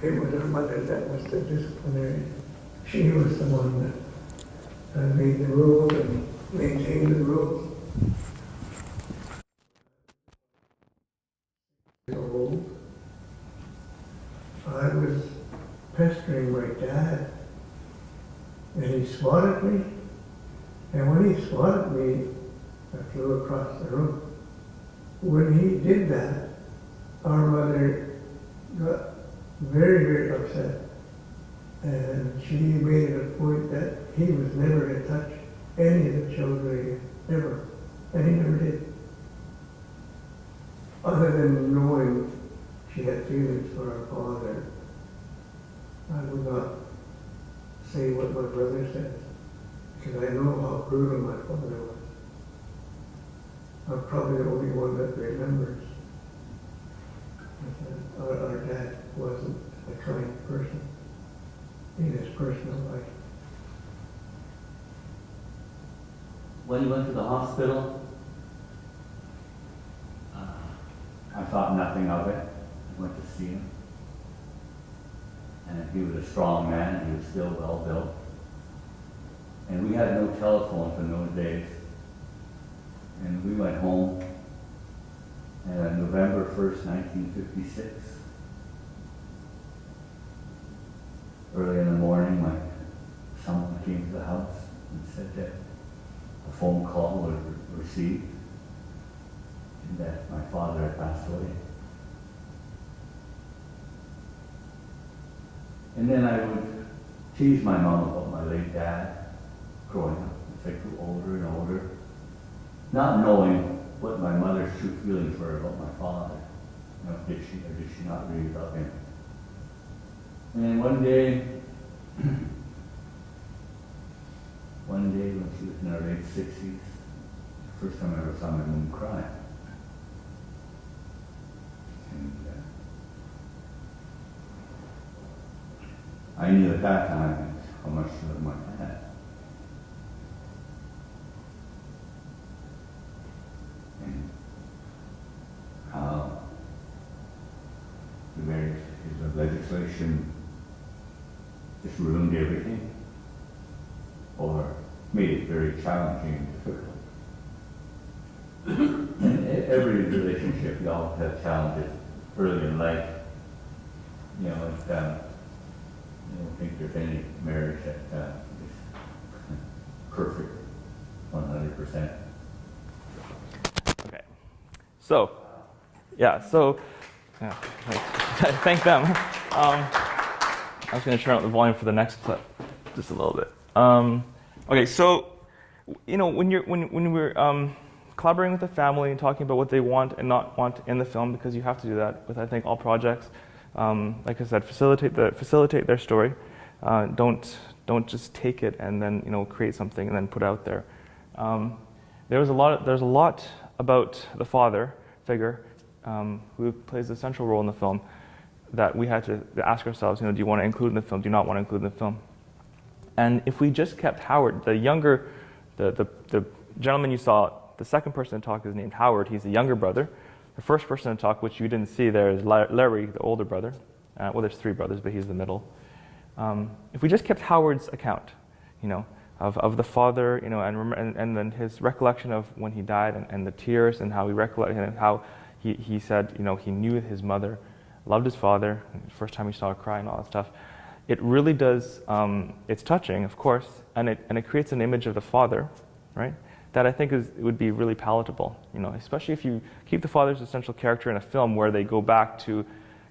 it was our mother that was the disciplinarian. She was the one that made the rules and maintained the rules. Old. I was pestering my dad, and he swatted me. And when he swatted me, I flew across the room. When he did that, our mother got very, very upset. And she made it a point that he was never to touch any of the children again, ever. And he never did. Other than knowing she had feelings for our father, I would not say what my brother said, because I know how brutal my father was. I'm probably the only one that remembers that our dad wasn't a kind person in his personal life. When he went to the hospital, I thought nothing of it. I went to see him. And he was a strong man. He was still well built. And we had no telephones in those days. And we went home November 1st, 1956. Early in the morning, someone came to the house and said that a phone call was received and that my father had passed away. And then I would tease my mom about my late dad growing up as I grew older and older, not knowing what my mother's true feelings were about my father. You know, did she or did she not really love him? And then one day when she was in her late 60s, the first time I ever saw my mom cry. And I knew at that time how much she loved my dad. And how the various pieces of legislation just ruined everything, or made it very challenging and difficult. In every relationship, you all have challenges early in life. You know, I don't think there's any marriage that is perfect, 100%. Okay, so, thank them. I was going to turn up the volume for the next clip just a little bit. Okay, so when we're collaborating with the family and talking about what they want and not want in the film, because you have to do that with, I think, all projects. Like I said, facilitate their story. Don't just take it and then create something and then put it out there. There's a lot about the father figure who plays a central role in the film that we had to ask ourselves, do you want to include in the film? Do you not want to include in the film? And if we just kept Howard, the younger, the gentleman you saw, the second person to talk is named Howard. He's the younger brother. The first person to talk, which you didn't see there, is Larry, the older brother. Well, there's three brothers, but he's the middle. If we just kept Howard's account, of the father, and then his recollection of when he died and the tears and how he recollected and how he said, he knew his mother, loved his father, the first time he saw her cry and all that stuff. It really does, it's touching, of course, and it creates an image of the father, right? That I think would be really palatable, especially if you keep the father as a central character in a film where they go back to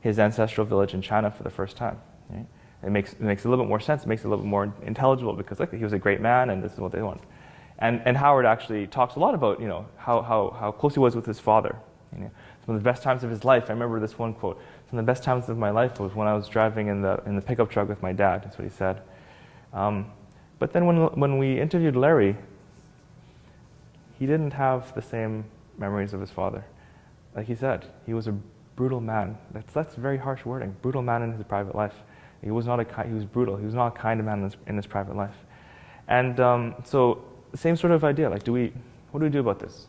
his ancestral village in China for the first time. Right? It makes a little bit more sense. It makes it a little bit more intelligible because look, he was a great man, and this is what they want. And Howard actually talks a lot about how close he was with his father. Some of the best times of his life. I remember this one quote. Some of the best times of my life was when I was driving in the pickup truck with my dad. That's what he said. But then when we interviewed Larry, he didn't have the same memories of his father. Like he said, he was a brutal man. That's very harsh wording. Brutal man in his private life. He was brutal. He was not a kind man in his private life. And so the same sort of idea. Like, what do we do about this?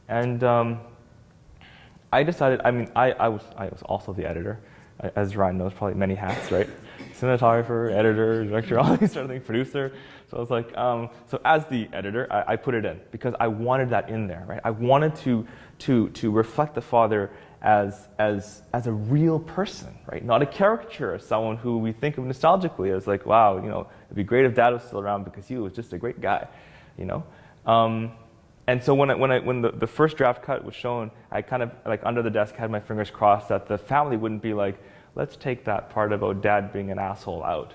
And I decided. I was also the editor, as Ryan knows, probably many hats, right? Cinematographer, editor, director, all these sort of things, producer. So I was like, so as the editor, I put it in because I wanted that in there, right? I wanted to reflect the father as a real person, right? Not a caricature, as someone who we think of nostalgically as like, wow, it'd be great if Dad was still around because he was just a great guy, And so when the first draft cut was shown, I kind of like under the desk had my fingers crossed that the family wouldn't be like, let's take that part about Dad being an asshole out,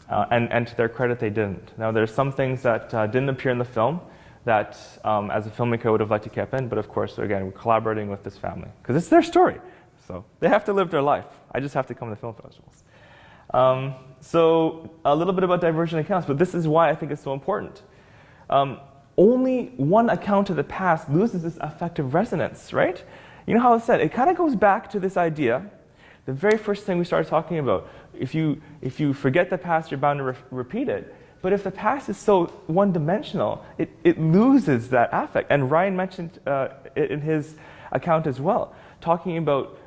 And to their credit, they didn't. Now there's some things that didn't appear in the film that as a filmmaker I would have liked to keep in, but of course, again, we're collaborating with this family because it's their story. So they have to live their life. I just have to come to film festivals. So a little bit about divergent accounts, but this is why I think it's so important. Only one account of the past loses this affective resonance, right? You know how it's said, it kind of goes back to this idea, the very first thing we started talking about. If you forget the past, you're bound to repeat it. But if the past is so one-dimensional, it loses that affect. And Ryan mentioned it in his account as well, talking about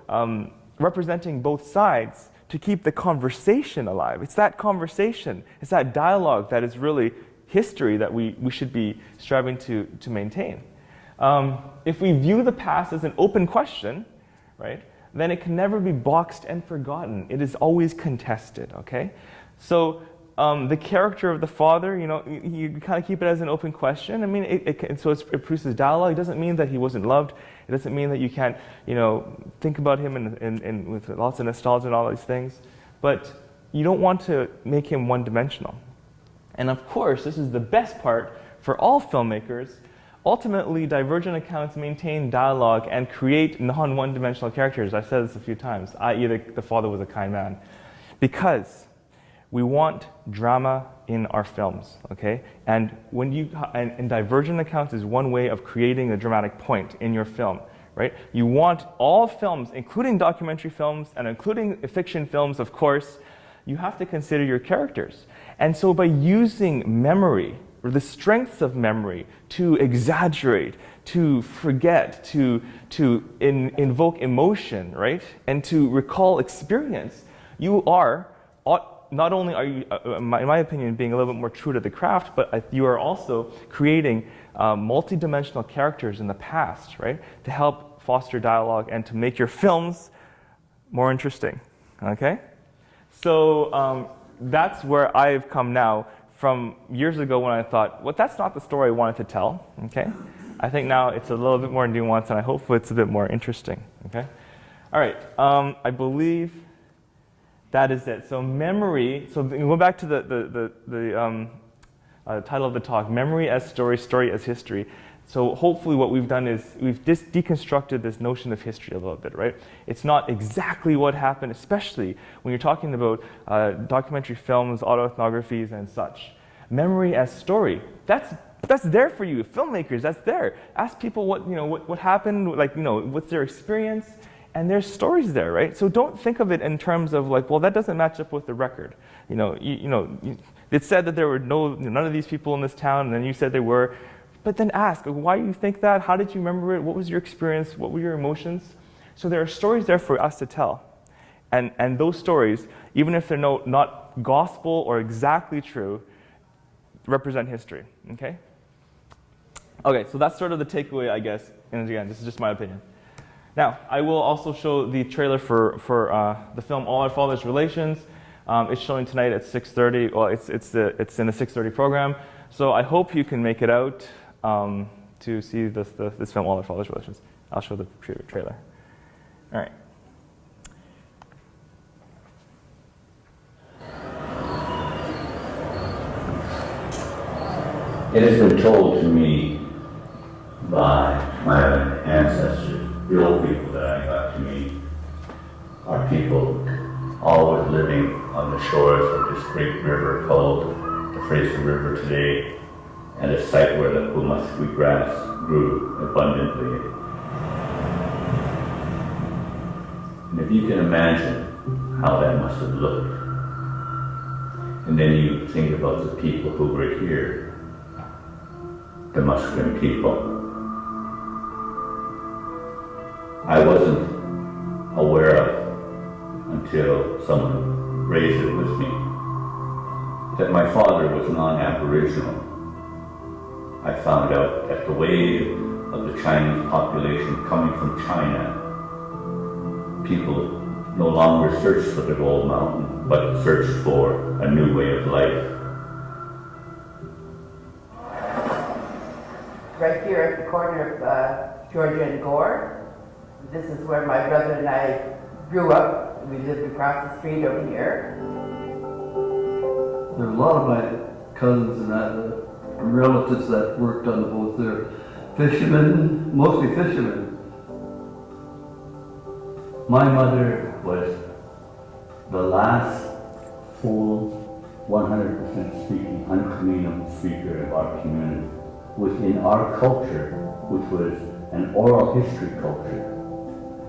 representing both sides to keep the conversation alive. It's that conversation, it's that dialogue that is really history that we should be striving to maintain. If we view the past as an open question, right, then it can never be boxed and forgotten. It is always contested, okay? So the character of the father, you kind of keep it as an open question. I mean, it produces dialogue. It doesn't mean that he wasn't loved. It doesn't mean that you can't, think about him in with lots of nostalgia and all these things. But you don't want to make him one-dimensional. And of course, this is the best part for all filmmakers. Ultimately, divergent accounts maintain dialogue and create non-one-dimensional characters. I've said this a few times, i.e. the father was a kind man. Because we want drama in our films, okay? And and divergent accounts is one way of creating a dramatic point in your film, right? You want all films, including documentary films and including fiction films, of course, you have to consider your characters. And so by using memory, or the strengths of memory, to exaggerate, to forget, to invoke emotion, right? And to recall experience, you are, not only are you, in my opinion, being a little bit more true to the craft, but you are also creating multi-dimensional characters in the past, right? To help foster dialogue and to make your films more interesting, okay? So that's where I've come now from years ago when I thought, well, that's not the story I wanted to tell, okay? I think now it's a little bit more nuanced and I hope it's a bit more interesting, okay? All right, I believe that is it. So memory, so go back to the title of the talk, Memory as Story, Story as History. So hopefully what we've done is we've deconstructed this notion of history a little bit, right? It's not exactly what happened, especially when you're talking about documentary films, autoethnographies, and such. Memory as story, that's there for you, filmmakers, that's there. Ask people what happened, what's their experience, and there's stories there, right? So don't think of it in terms of like, well, that doesn't match up with the record. It said that there were none of these people in this town, and then you said there were. But then ask, why do you think that? How did you remember it? What was your experience? What were your emotions? So there are stories there for us to tell. And those stories, even if they're not gospel or exactly true, represent history, okay? Okay, so that's sort of the takeaway, I guess. And again, this is just my opinion. Now, I will also show the trailer for the film All Our Father's Relations. It's showing tonight at 6:30. Well, it's in the 6:30 program. So I hope you can make it out to see this film, All Our Father's Relations. I'll show the trailer. All right. It has been told to me by my ancestors, the old people that I got to meet, are people always living on the shores of this great river called the Fraser River today, and a site where the Musqueam grass grew abundantly. And if you can imagine how that must have looked, and then you think about the people who were here, the Musqueam people. I wasn't aware of until someone raised it with me, that my father was non-Aboriginal. I found out that the wave of the Chinese population coming from China, people no longer searched for the gold mountain, but searched for a new way of life. Right here at the corner of Georgia and Gore. This is where my brother and I grew up. We lived across the street over here. There are a lot of my cousins and that, relatives that worked on the boat there. Fishermen, mostly fishermen. My mother was the last full 100% speaking, uncommunal speaker of our community. Within our culture, which was an oral history culture,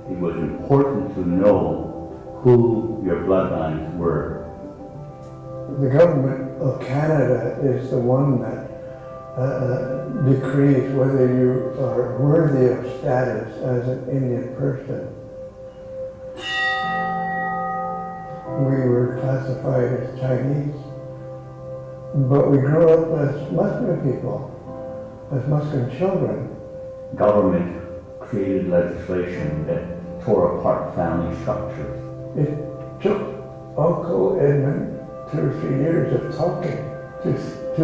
it was important to know who your bloodlines were. The government of Canada is the one that decrees whether you are worthy of status as an Indian person. We were classified as Chinese, but we grew up as Musqueam people, as Musqueam children. Government created legislation that tore apart family structures. It took Uncle Edmund 2 or 3 years of talking to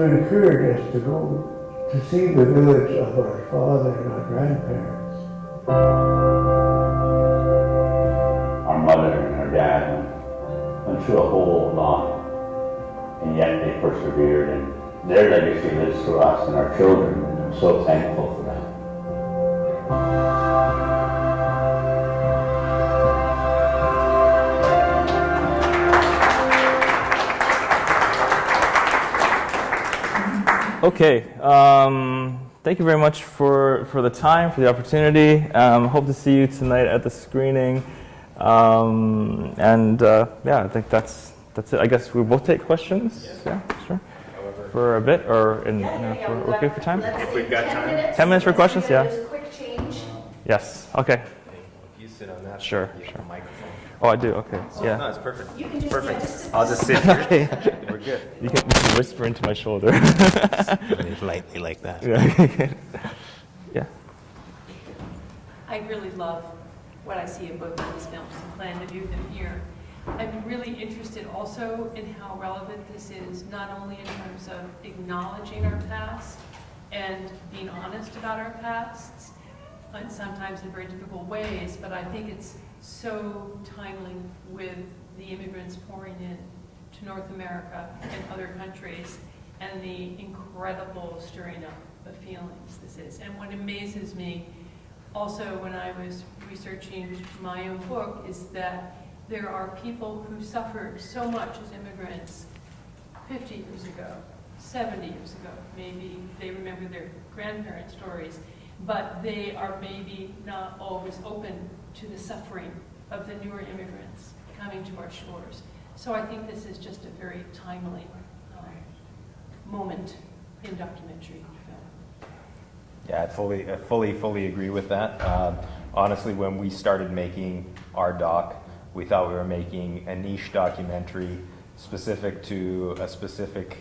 encourage us to go to see the village of our father and our grandparents. Our mother and our dad went through a whole lot, and yet they persevered, and their legacy lives through us and our children, and I'm so thankful for that. Okay, thank you very much for the time, for the opportunity. Hope to see you tonight at the screening. Yeah, I think that's it. I guess we both take questions. Yeah, sure. For a bit, or if we're okay for time? If we've got time. 10 minutes for questions, yeah. There's a quick change. Yes, okay. If you sit on that, Sure, you have sure. a microphone. Oh, I do, okay, No, yeah. it's perfect. You can just, Perfect. yeah, just I'll just sit here. Okay. We're good. You can whisper into my shoulder. Lightly like that. Yeah. Yeah. I really love what I see in both of these films and plan to view them here. I'm really interested also in how relevant this is, not only in terms of acknowledging our past and being honest about our pasts, and sometimes in very difficult ways, but I think it's so timely with the immigrants pouring in to North America and other countries, and the incredible stirring up of feelings this is. And what amazes me also when I was researching my own book is that there are people who suffered so much as immigrants 50 years ago, 70 years ago. Maybe they remember their grandparents' stories, but they are maybe not always open to the suffering of the newer immigrants coming to our shores. So I think this is just a very timely moment in documentary film. Yeah, I fully agree with that. Honestly, when we started making our doc, we thought we were making a niche documentary specific to a specific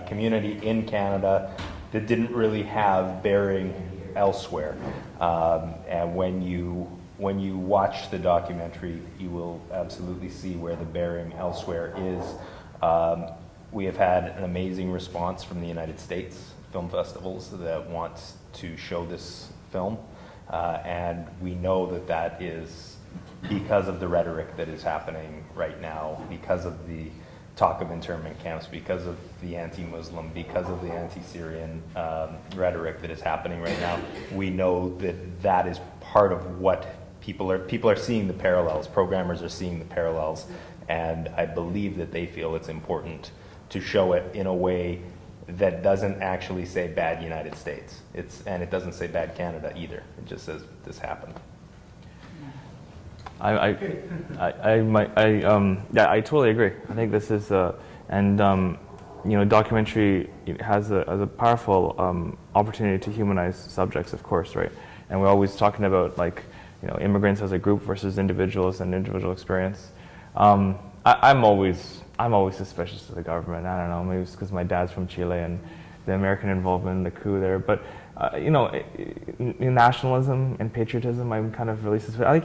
community in Canada that didn't really have bearing elsewhere. And when you watch the documentary, you will absolutely see where the bearing elsewhere is. We have had an amazing response from the United States film festivals that want to show this film, and we know that that is because of the rhetoric that is happening right now, because of the talk of internment camps, because of the anti-Muslim, because of the anti-Syrian rhetoric that is happening right now. We know that that is part of what people are seeing the parallels. Programmers are seeing the parallels, and I believe that they feel it's important to show it in a way that doesn't actually say bad United States. And it doesn't say bad Canada either. It just says this happened. I totally agree. I think this is, documentary has a powerful opportunity to humanize subjects, of course, right? And we're always talking about immigrants as a group versus individuals and individual experience. I'm always suspicious of the government. I don't know, maybe it's because my dad's from Chile and the American involvement in the coup there. But in nationalism and patriotism, I'm kind of really suspicious. I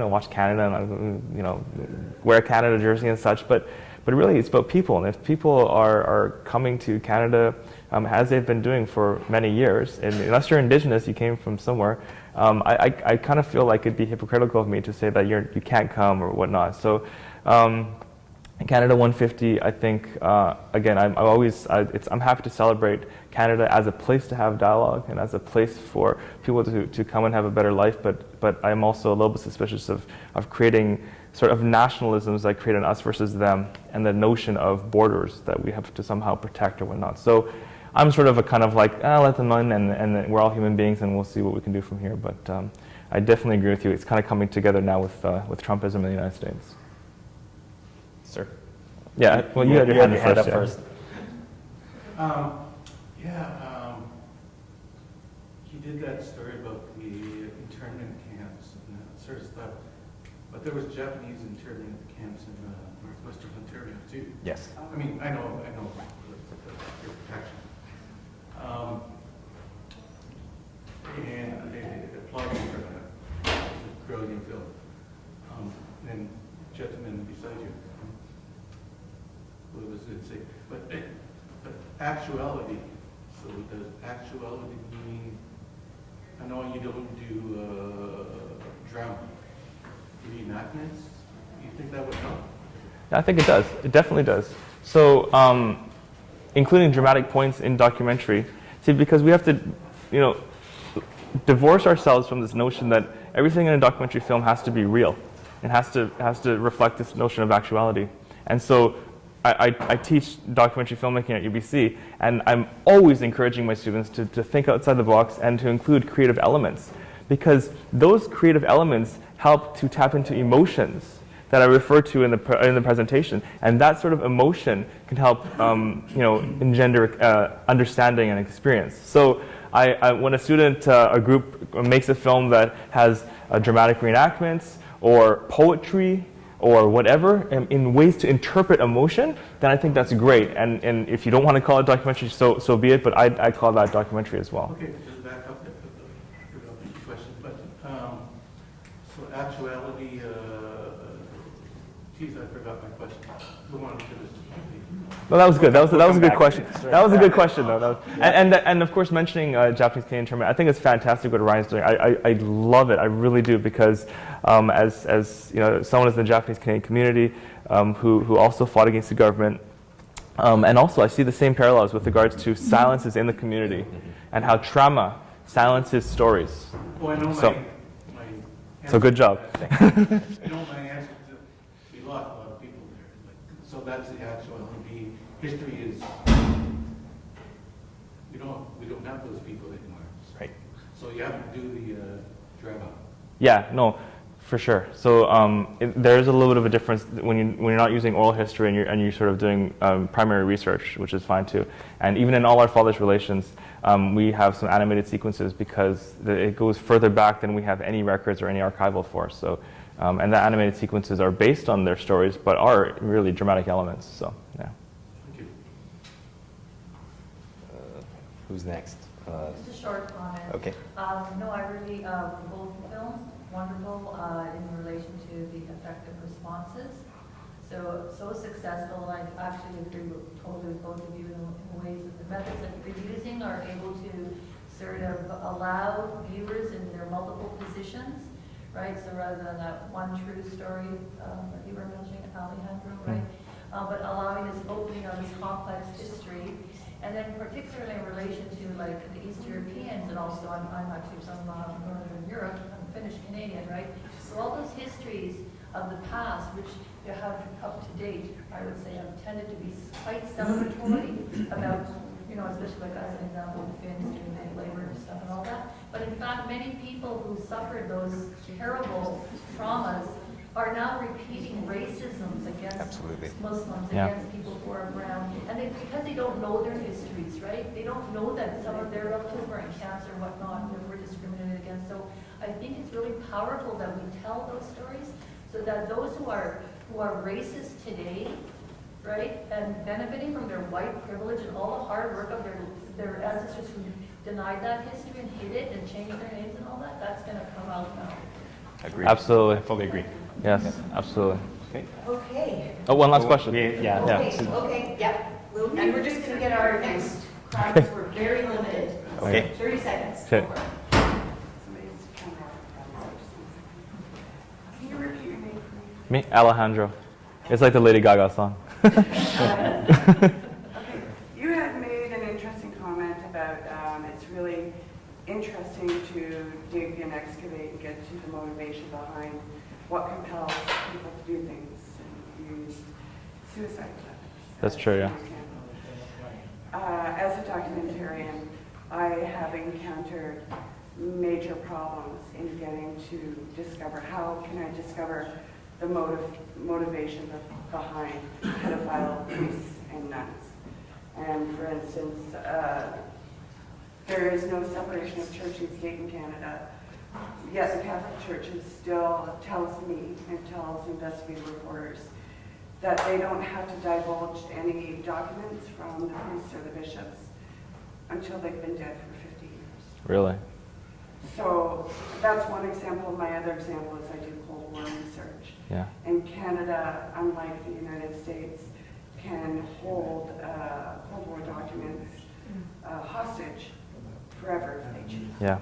watch Canada and wear a Canada jersey and such. But really, it's about people. And if people are coming to Canada as they've been doing for many years, and unless you're Indigenous, you came from somewhere. I kind of feel like it'd be hypocritical of me to say that you can't come or whatnot. So. Canada 150, I think, again, I'm happy to celebrate Canada as a place to have dialogue and as a place for people to come and have a better life, but I'm also a little bit suspicious of creating sort of nationalisms that create an us versus them and the notion of borders that we have to somehow protect or whatnot. So I'm sort of a kind of like, let them in and we're all human beings and we'll see what we can do from here. But I definitely agree with you. It's kind of coming together now with Trumpism in the United States. Sir? Yeah, well, you had your hand up first. You did that story about the internment camps and that sort of stuff, but there was Japanese internment camps in northwestern Ontario too. Yes. I mean, I know, for protection. And they applaud you for that. It's a brilliant film. And gentleman beside you. What was it say? But actuality. So does actuality mean? I know you don't do drama reenactments. Do you think that would help? I think it does. It definitely does. So, including dramatic points in documentary. See, because we have to, divorce ourselves from this notion that everything in a documentary film has to be real. It has to reflect this notion of actuality. And so I teach documentary filmmaking at UBC, and I'm always encouraging my students to think outside the box and to include creative elements, because those creative elements help to tap into emotions that I referred to in the presentation, and that sort of emotion can help engender understanding and experience. So when a student, a group makes a film that has dramatic reenactments or poetry or whatever, in ways to interpret emotion, then I think that's great. And if you don't want to call it documentary, so be it, but I call that documentary as well. Okay, just back up there. I forgot the question, but so actuality, geez, I forgot my question. Who wanted to this? No, that was good. That was a good question. That was a good question, though. And of course, mentioning Japanese Canadian tournament, I think it's fantastic what Ryan's doing. I love it. I really do, because as someone in the Japanese Canadian community who also fought against the government, and also I see the same parallels with regards to silences in the community and how trauma silences stories. Oh, I know so good job. I know my answer to we lost a lot of people there. So that's the actuality. History is we don't have those people anymore. Right. So you have to do the drama. Yeah, no, for sure. So there is a little bit of a difference when you're not using oral history and you're sort of doing primary research, which is fine too. And even in All Our Fathers Relations, we have some animated sequences because it goes further back than we have any records or any archival for. So, and the animated sequences are based on their stories, but are really dramatic elements. So, yeah. Who's next? Just a short comment. Okay. No, I really, both films, wonderful in relation to the effective responses. So successful. I actually agree totally with both of you in ways that the methods that you're using are able to sort of allow viewers in their multiple positions, right? So rather than that one true story that you were mentioning, Alejandro, right? But allowing this opening of this complex history. And then particularly in relation to like the East Europeans, and also I'm actually from Northern Europe, I'm Finnish Canadian, right? So all those histories of the past, which you have up to date, I would say have tended to be quite celebratory about, especially like as an example, the Finns doing the labor stuff and all that. But in fact, many people who suffered those terrible traumas are now repeating racisms against Muslims, against people who are brown. And because they don't know their histories, right? They don't know that some of their relatives were in camps or whatnot, and were discriminated against. So I think it's really powerful that we tell those stories so that those who are who are racist today, right, and benefiting from their white privilege and all the hard work of their ancestors who denied that history and hid it and changed their names and all that, that's going to come out now. Agreed. Absolutely. I fully agree. Yes, absolutely. Okay. Okay. Oh, one last question. Yeah. Okay, yeah. And we're just going to get our next crowd, because we're very limited. Okay. 30 seconds. Okay. Can you repeat your name for Me, Alejandro. It's like the Lady Gaga song. Okay, you had made an interesting comment about it's really interesting to dig and excavate and get to the motivation behind what compels people to do things and use suicide weapons. That's true, yeah. As a documentarian, I have encountered major problems in getting to discover how can I discover the motivation behind pedophile priests and nuns. And for instance, there is no separation of church and state in Canada. Yet the Catholic Church still tells me and tells investigative reporters that they don't have to divulge any documents from the priests or the bishops until they've been dead for 50 years. Really? So that's one example. My other example is I do Cold War research. Yeah. And Canada, unlike the United States, can hold Cold War documents hostage forever if they choose. Yeah.